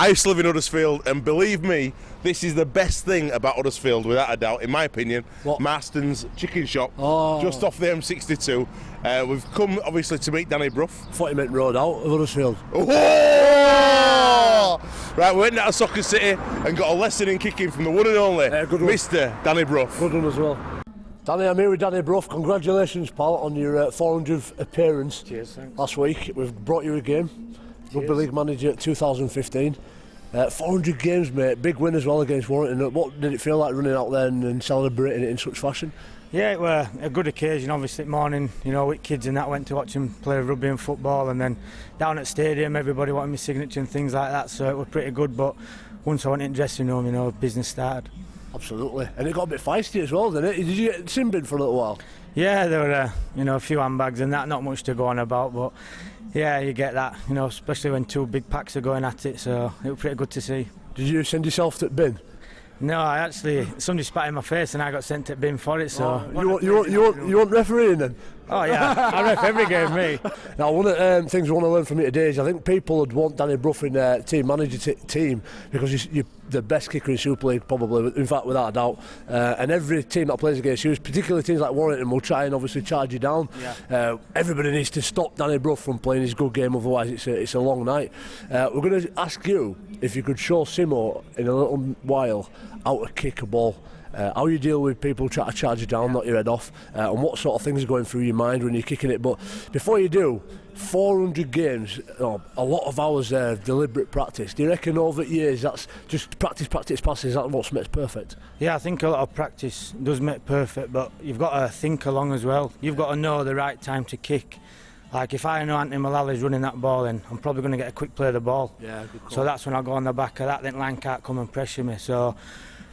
I used to live in Huddersfield, and believe me, this is the best thing about Huddersfield, without a doubt, in my opinion. What? Marston's Chicken Shop, Oh. just off the M62. We've come, obviously, to meet Danny Brough. Thought you meant road out of Huddersfield. Oh! Right, we went down to Soccer City and got a lesson in kicking from the one and only Good one. Mr. Danny Brough. Good one as well. Danny, I'm here with Danny Brough. Congratulations, pal, on your 400th appearance. Cheers, thanks. Last week. We've brought you a game. Rugby League manager 2015. 400 games, mate. Big win as well against Warrington. What did it feel like running out there and celebrating it in such fashion? Yeah, it was a good occasion. Obviously, morning, with kids and that, went to watch them play rugby and football, and then down at stadium, everybody wanted my signature and things like that. So it was pretty good. But once I went in the dressing room, business started. Absolutely, and it got a bit feisty as well, didn't it? Did you get sin bin for a little while? Yeah, there were a few handbags and that, not much to go on about, but yeah, you get that, especially when two big packs are going at it. So it was pretty good to see. Did you send yourself to the bin? No, somebody spat in my face and I got sent to bin for it. So you want refereeing then? Oh yeah, I ref every game, me. Now, one of the things we want to learn from you today is I think people would want Danny Brough in their team manager team because you're the best kicker in Super League, probably, in fact, without a doubt. And every team that plays against you, particularly teams like Warrington, will try and obviously charge you down. Yeah. Everybody needs to stop Danny Brough from playing his good game, otherwise it's a long night. We're going to ask you if you could show Simo in a little while how to kick a ball. How you deal with people trying to charge you down, knock your head off, and what sort of things are going through your mind when you're kicking it. But before you do, 400 games, a lot of hours there of deliberate practice. Do you reckon over years that's just practice, passes, that's what makes perfect? Yeah, I think a lot of practice does make perfect, but you've got to think along as well. You've got to know the right time to kick. Like if I know Anthony Mullally's running that ball in, I'm probably going to get a quick play of the ball. Yeah, good call. So that's when I go on the back of that, then Lang can't come and pressure me. So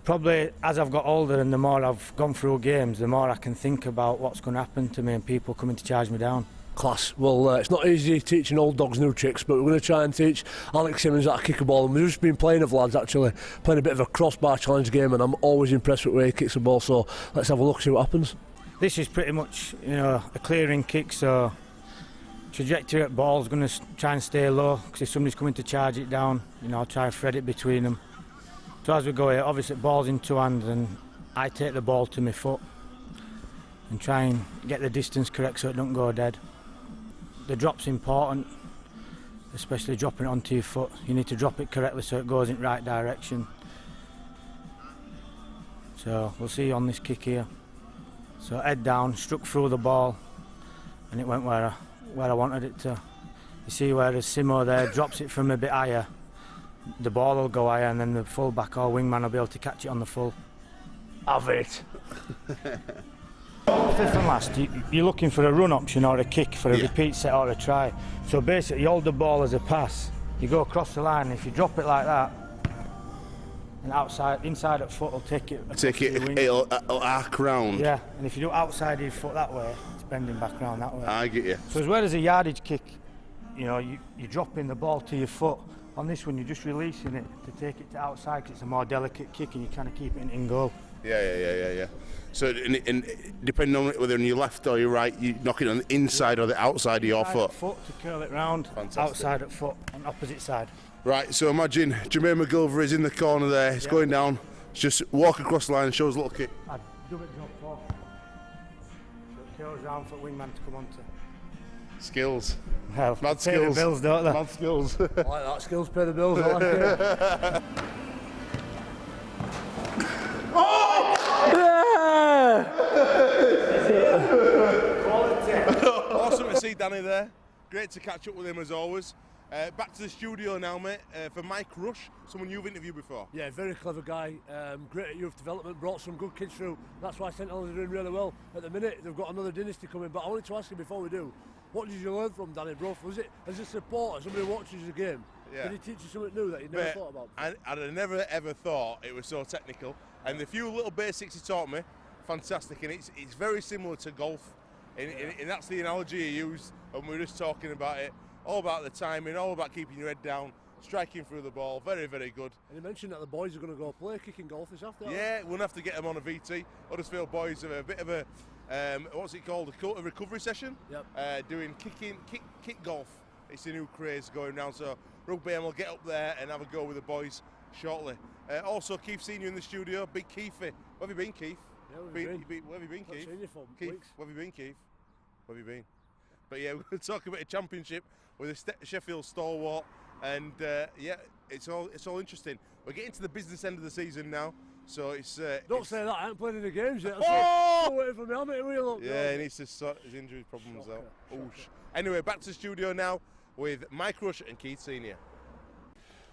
probably as I've got older and the more I've gone through games, the more I can think about what's going to happen to me and people coming to charge me down. Class. Well, it's not easy teaching old dogs new tricks, but we're going to try and teach Alex Simmons how to kick a ball. And we've just been playing with lads, actually, playing a bit of a crossbar challenge game, and I'm always impressed with the way he kicks the ball, so let's have a look, see what happens. This is pretty much, a clearing kick, so trajectory at ball is going to try and stay low, because if somebody's coming to charge it down, I'll try and thread it between them. So as we go here, obviously ball's in two hands and I take the ball to my foot and try and get the distance correct so it don't go dead. The drop's important, especially dropping it onto your foot. You need to drop it correctly so it goes in the right direction. So we'll see on this kick here. So head down, struck through the ball and it went where I wanted it to. You see where the Simo there drops it from a bit higher. The ball will go higher and then the full back or wingman will be able to catch it on the full. Have it. Fifth and last, you're looking for a run option or a kick for a repeat set or a try. So basically you hold the ball as a pass, you go across the line, if you drop it like that, and inside at foot will take it. It'll arc round. Yeah, and if you do outside your foot that way, it's bending back round that way. I get you. So as well as a yardage kick, you're dropping the ball to your foot. On this one, you're just releasing it to take it to outside because it's a more delicate kick and you kind of keep it in goal. Yeah. So, and depending on whether on your left or your right, you knock it on the inside or the outside of your foot. Foot to curl it round. Fantastic. Outside at foot on opposite side. Right, so imagine Jermaine McGilver is in the corner there, it's going down, just walk across the line and show us a little kick. I'd do it jump forward. So it curls round for wingman to come onto. Skills. Well, mad pay skills. The bills, don't they? Mad skills. I like that, skills pay the bills, I like it. Awesome to see Danny there. Great to catch up with him as always. Back to the studio now, mate, for Mike Rush, someone you've interviewed before. Yeah, very clever guy, great at youth development, brought some good kids through. That's why St Helens are doing really well. At the minute, they've got another dynasty coming, but I wanted to ask you before we do, what did you learn from Danny Brough? Was it, as a supporter, somebody who watches the game, did he teach you something new that you never thought about? I'd never ever thought it was so technical, and the few little basics he taught me, fantastic, and it's very similar to golf, and that's the analogy he used, and we were just talking about it. All about the timing, all about keeping your head down, striking through the ball, very, very good. And you mentioned that the boys are going to go play kicking golf this afternoon. Yeah, we'll have to get them on a VT. Huddersfield boys have a bit of a, what's it called, a recovery session? Yep. Doing kick golf. It's a new craze going round, so Rugby, and we'll get up there and have a go with the boys shortly. Also, Keith seen you in the studio. Big Keithy. Where have you been, Keith? Yeah, Where have you been, Keith? Keith, where have you been, Keith? Where have you been? But yeah, we'll talk about a championship with a Sheffield stalwart, and yeah, it's all interesting. We're getting to the business end of the season now, so it's. Don't say that. I haven't played any games yet. Oh! Waiting for my helmet wheel up. Yeah, he needs to sort his injury problems out. Oosh. Anyway, back to the studio now with Mike Rush and Keith Senior.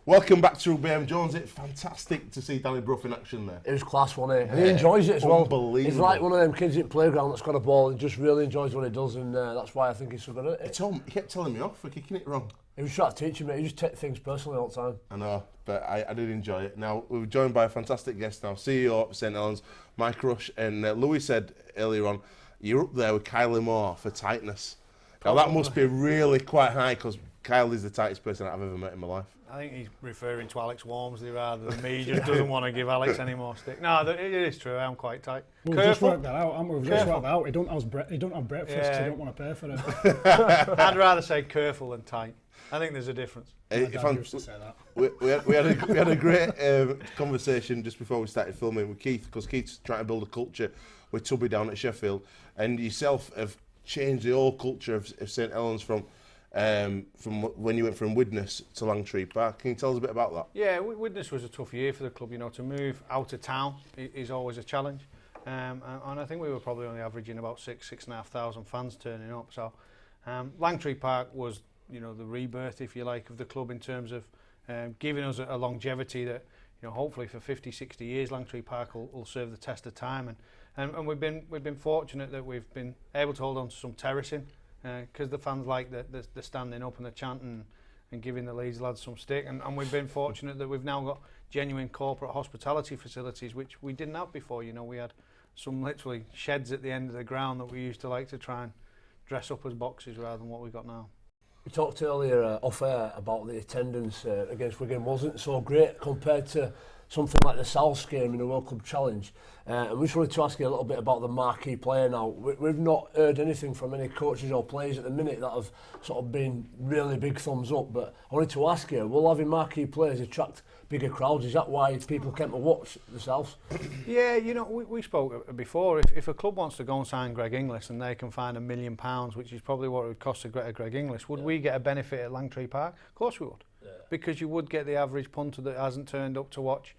Welcome back to Rugby. Jones. It's fantastic to see Danny Brough in action there. It was class, wasn't it? And he enjoys it as well. Unbelievable. He's like one of them kids at the playground that's got a ball and just really enjoys what he does, and that's why I think he's so good at it. He kept telling me off for kicking it wrong. He was trying to teach him, he just takes things personally all the time. I know, but I did enjoy it. Now, we're joined by a fantastic guest now, CEO of St Helens, Mike Rush, and Louis said earlier on, you're up there with Kylie Moore for tightness. Now, that must be really quite high, because Kyle is the tightest person I've ever met in my life. I think he's referring to Alex Walmsley rather than me. He just doesn't want to give Alex any more stick. No, it is true. I'm quite tight. We've just worked that out, haven't we? We've just worked that out. He don't have breakfast because he don't want to pay for it. I'd rather say careful than tight. I think there's a difference. My dad used to say that. We had a great conversation just before we started filming with Keith, because Keith's trying to build a culture with Tubby down at Sheffield, and yourself have changed the whole culture of St Helens from when you went from Widnes to Langtree Park. Can you tell us a bit about that? Yeah, Widnes was a tough year for the club. You know, to move out of town is always a challenge, and I think we were probably only averaging about 6,500 fans turning up. So Langtree Park was, you know, the rebirth, if you like, of the club in terms of giving us a longevity that, you know, hopefully for 50, 60 years Langtree Park will serve the test of time, and we've been fortunate that we've been able to hold on to some terracing, because the fans like the standing up and the chanting and giving the Leeds lads some stick, and we've been fortunate that we've now got genuine corporate hospitality facilities, which we didn't have before. You know, we had some literally sheds at the end of the ground that we used to like to try and dress up as boxes rather than what we got now. We talked earlier off air about the attendance against Wigan wasn't so great compared to something like the South game in the World Club Challenge. And we just wanted to ask you a little bit about the marquee player now. We've not heard anything from any coaches or players at the minute that have sort of been really big thumbs up, but I wanted to ask you, will having marquee players attract bigger crowds? Is that why people came to watch themselves? Yeah, you know, we spoke before. If a club wants to go and sign Greg Inglis and they can find £1 million, which is probably what it would cost to get a Greg Inglis, would we get a benefit at Langtree Park? Of course we would. Yeah. Because you would get the average punter that hasn't turned up to watch,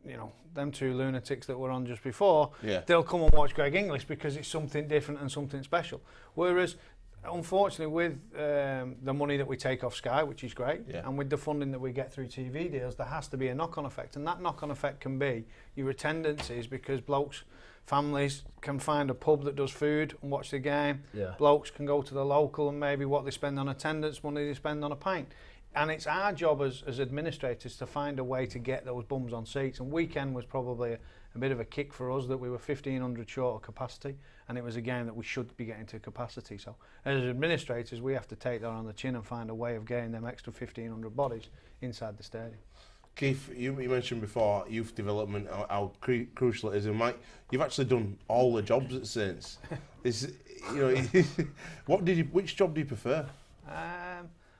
you know, them two lunatics that were on just before. Yeah. They'll come and watch Greg Inglis because it's something different and something special. Whereas, unfortunately, with the money that we take off Sky, which is great, and with the funding that we get through TV deals, there has to be a knock-on effect, and that knock-on effect can be your attendances, because blokes, families can find a pub that does food and watch the game. Yeah. Blokes can go to the local, and maybe what they spend on attendance, money they spend on a pint. And it's our job as administrators to find a way to get those bums on seats. And weekend was probably a bit of a kick for us that we were 1,500 short of capacity, and it was a game that we should be getting to capacity. So as administrators, we have to take that on the chin and find a way of getting them extra 1,500 bodies inside the stadium. Keith, you mentioned before youth development, how crucial it is, and Mike, you've actually done all the jobs at Saints. Which job do you prefer?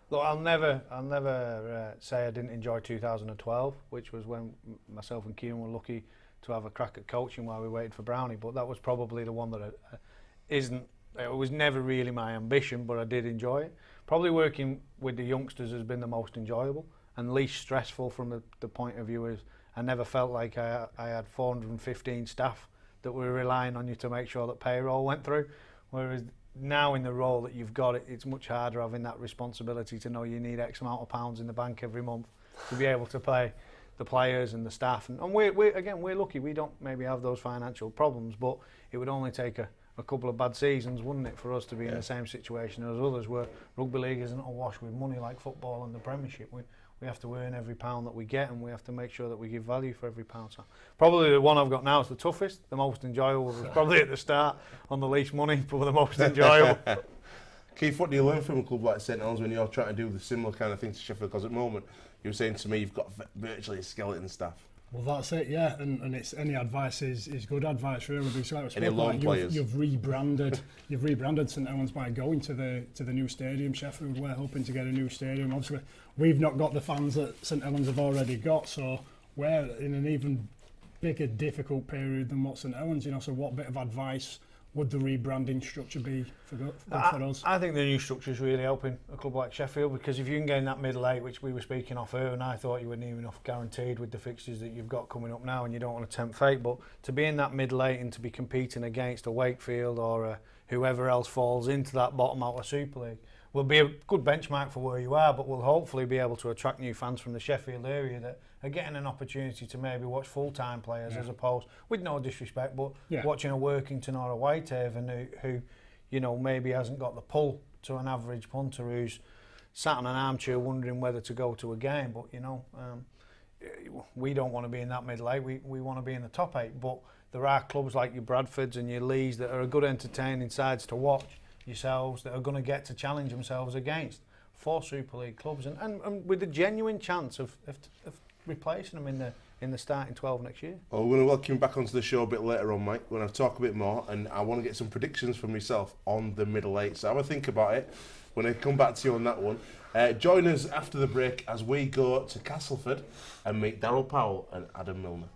Look, I'll never say I didn't enjoy 2012, which was when myself and Kieran were lucky to have a crack at coaching while we waited for Brownie. But that was probably the one that it was never really my ambition, but I did enjoy it. Probably working with the youngsters has been the most enjoyable and least stressful from the point of view. Is I never felt like I had 415 staff that were relying on you to make sure that payroll went through, whereas now in the role that you've got, it's much harder having that responsibility to know you need X amount of pounds in the bank every month to be able to pay the players and the staff. And we're lucky. We don't maybe have those financial problems, but it would only take a couple of bad seasons, wouldn't it, for us to be in the same situation as others, where rugby league isn't awash with money like football and the Premiership. We have to earn every pound that we get, and we have to make sure that we give value for every pound. So probably the one I've got now is the toughest, the most enjoyable. Was probably at the start on the least money, but the most enjoyable. Keith, what do you learn from a club like St Helens when you're trying to do the similar kind of thing to Sheffield? Because at the moment, you were saying to me you've got virtually a skeleton staff. Well, that's it, yeah, and it's any advice is good advice, really. Because like we Any spoke lone about, players? you've rebranded St Helens by going to the new stadium. Sheffield, we're hoping to get a new stadium. Obviously, we've not got the fans that St Helens have already got, so we're in an even bigger, difficult period than what St Helens. So what bit of advice would the rebranding structure be for us? I think the new structure is really helping a club like Sheffield, because if you can get in that middle eight, which we were speaking off earlier, and I thought you were near enough guaranteed with the fixtures that you've got coming up now, and you don't want to tempt fate, but to be in that middle eight and to be competing against a Wakefield or whoever else falls into that bottom out of Super League will be a good benchmark for where you are, but will hopefully be able to attract new fans from the Sheffield area that are getting an opportunity to maybe watch full-time players as opposed, with no disrespect, but watching a Workington or a Whitehaven who maybe hasn't got the pull to an average punter who's sat in an armchair wondering whether to go to a game. But we don't want to be in that middle eight. We want to be in the top eight. But there are clubs like your Bradfords and your Lees that are a good entertaining sides to watch yourselves, that are going to get to challenge themselves against 4 Super League clubs and with a genuine chance of replacing them in the starting 12 next year. Well, we're going to welcome you back onto the show a bit later on, Mike. We're going to talk a bit more, and I want to get some predictions from yourself on the middle eight. So have a think about it. We're going to come back to you on that one. Join us after the break as we go to Castleford and meet Darryl Powell and Adam Milner.